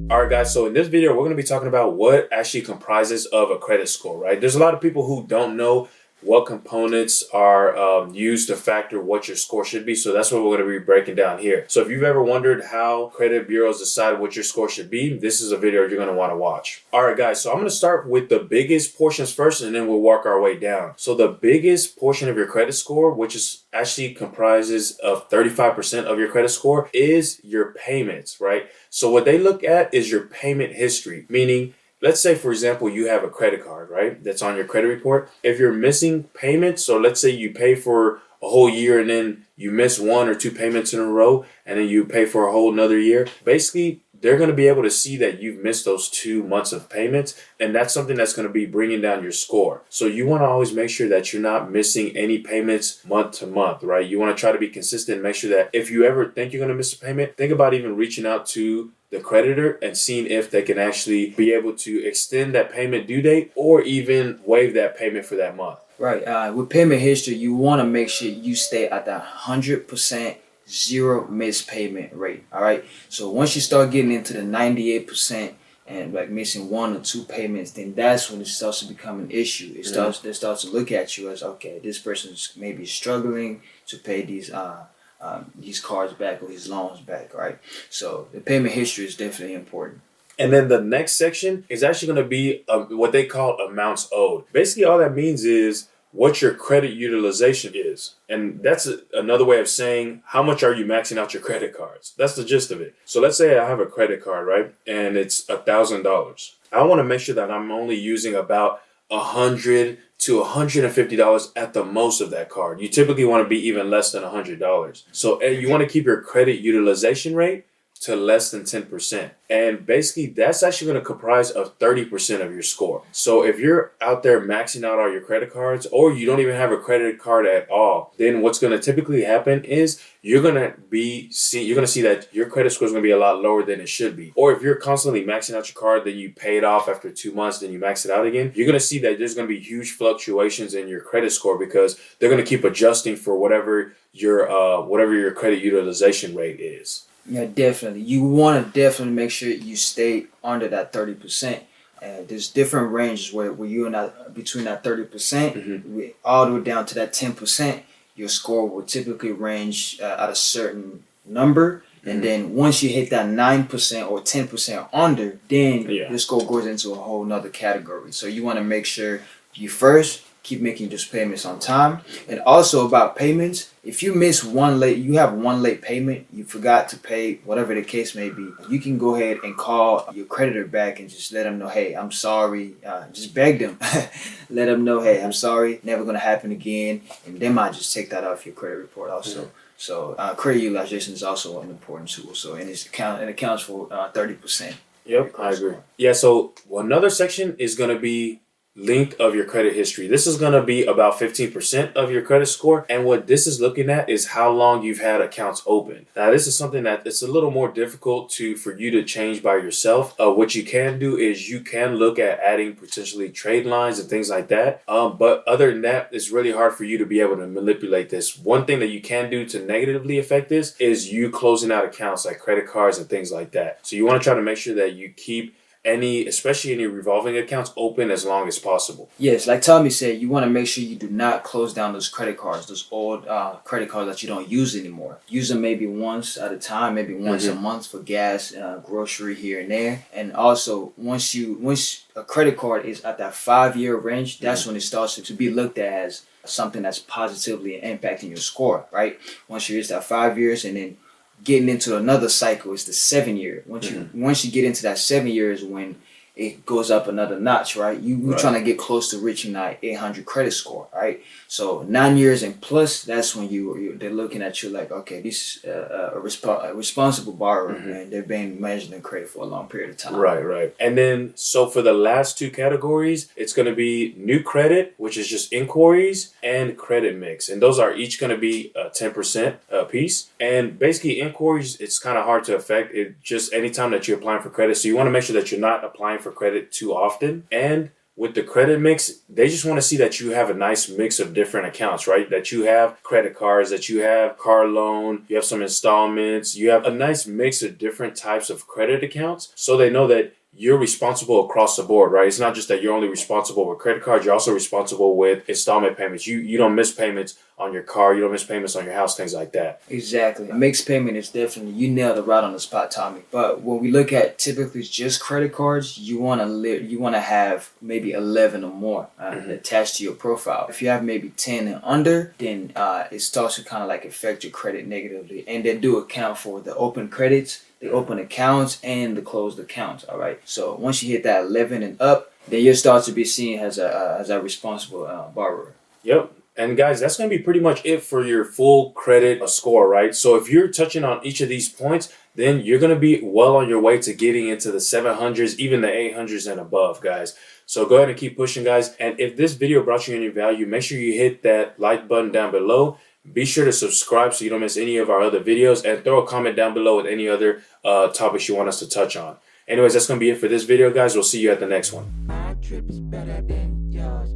All right, guys, so in this video, we're going to be talking about what actually comprises of a credit score, right? There's a lot of people who don't know what components are used to factor what your score should be. So that's what we're going to be breaking down here. So if you've ever wondered how credit bureaus decide what your score should be, this is a video you're going to want to watch. All right, guys, so I'm going to start with the biggest portions first, and then we'll work our way down. So the biggest portion of your credit score, which is actually comprises of 35% of your credit score, is your payments, right? So what they look at is your payment history, meaning let's say, for example, you have a credit card, right? That's on your credit report. If you're missing payments, so let's say you pay for a whole year and then you miss one or two payments in a row and then you pay for a whole another year, basically they're going to be able to see that you've missed those 2 months of payments, and that's something that's going to be bringing down your score. So you want to always make sure that you're not missing any payments month to month, right? You want to try to be consistent and make sure that if you ever think you're going to miss a payment, think about even reaching out to the creditor and seeing if they can actually be able to extend that payment due date or even waive that payment for that month. Right. With payment history, you want to make sure you stay at that 100% zero missed payment rate. All right. So once you start getting into the 98% and like missing one or two payments, then that's when it starts to become an issue. They starts to look at you as, okay, this person's maybe struggling to pay these cards back or his loans back. Right. So the payment history is definitely important. And then the next section is actually going to be what they call amounts owed. Basically, all that means is what your credit utilization is. And that's another way of saying how much are you maxing out your credit cards. That's the gist of it. So let's say I have a credit card, right? And it's $1,000. I want to make sure that I'm only using about $100 to $150 at the most of that card. You typically want to be even less than $100. So you want to keep your credit utilization rate to less than 10%. And basically that's actually going to comprise of 30% of your score. So if you're out there maxing out all your credit cards or you don't even have a credit card at all, then what's going to typically happen is you're going to see that your credit score is going to be a lot lower than it should be. Or if you're constantly maxing out your card, then you pay it off after 2 months, then you max it out again, you're going to see that there's going to be huge fluctuations in your credit score because they're going to keep adjusting for whatever your credit utilization rate is. Yeah, definitely. You want to definitely make sure you stay under that 30%. There's different ranges where you're not between that 30% all the way down to that 10%. Your score will typically range at a certain number. And then once you hit that 9% or 10% under, then your score goes into a whole nother category. So you want to make sure you first keep making those payments on time. And also about payments, if you have one late payment, you forgot to pay, whatever the case may be, you can go ahead and call your creditor back and just let them know, hey, I'm sorry. Just beg them. Let them know, hey, I'm sorry, never going to happen again. And they might just take that off your credit report also. So credit utilization is also an important tool. So it accounts for 30%. Yep, I agree. Yeah, so another section is going to be length of your credit history. This is going to be about 15% of your credit score. And what this is looking at is how long you've had accounts open. Now, this is something that it's a little more difficult for you to change by yourself. What you can do is you can look at adding potentially trade lines and things like that. But other than that, it's really hard for you to be able to manipulate this. One thing that you can do to negatively affect this is you closing out accounts like credit cards and things like that. So you want to try to make sure that you keep especially any revolving accounts open as long as possible. Yes, like Tommy said, you want to make sure you do not close down those credit cards, those old credit cards that you don't use anymore. Use them maybe once at a time, maybe once a month for gas, grocery here and there. And also, once a credit card is at that 5-year range, that's when it starts to be looked at as something that's positively impacting your score, right? Once you reach that 5 years and then getting into another cycle is the 7-year. Once you get into that 7 years, when it goes up another notch, right? You're trying to get close to reaching that 800 credit score, right? So 9 years and plus, that's when they're looking at you like, okay, this is a responsible borrower, and they've been managing credit for a long period of time. Right. And then, so for the last two categories, it's going to be new credit, which is just inquiries, and credit mix. And those are each going to be 10% a piece. And basically, inquiries, it's kind of hard to affect. It just anytime that you're applying for credit. So you want to make sure that you're not applying for credit too often. And with the credit mix, they just want to see that you have a nice mix of different accounts, right? That you have credit cards, that you have car loan, you have some installments, you have a nice mix of different types of credit accounts, so they know that you're responsible across the board, right? It's not just that you're only responsible with credit cards, you're also responsible with installment payments. You don't miss payments on your car, you don't miss payments on your house, things like that. Exactly. A mixed payment is definitely, you nailed it right on the spot, Tommy. But when we look at typically just credit cards, you want to have maybe 11 or more attached to your profile. If you have maybe 10 and under, then it starts to kind of like affect your credit negatively. And they do account for the open credits, the open accounts, and the closed accounts. All right. So once you hit that 11 and up, then you start to be seen as a responsible borrower. Yep. And guys, that's going to be pretty much it for your full credit score, right? So if you're touching on each of these points, then you're going to be well on your way to getting into the 700s, even the 800s and above, guys. So go ahead and keep pushing, guys. And if this video brought you any value, make sure you hit that like button down below. Be sure to subscribe so you don't miss any of our other videos, and throw a comment down below with any other topics you want us to touch on. Anyways, that's going to be it for this video, guys. We'll see you at the next one. My trip is better than yours.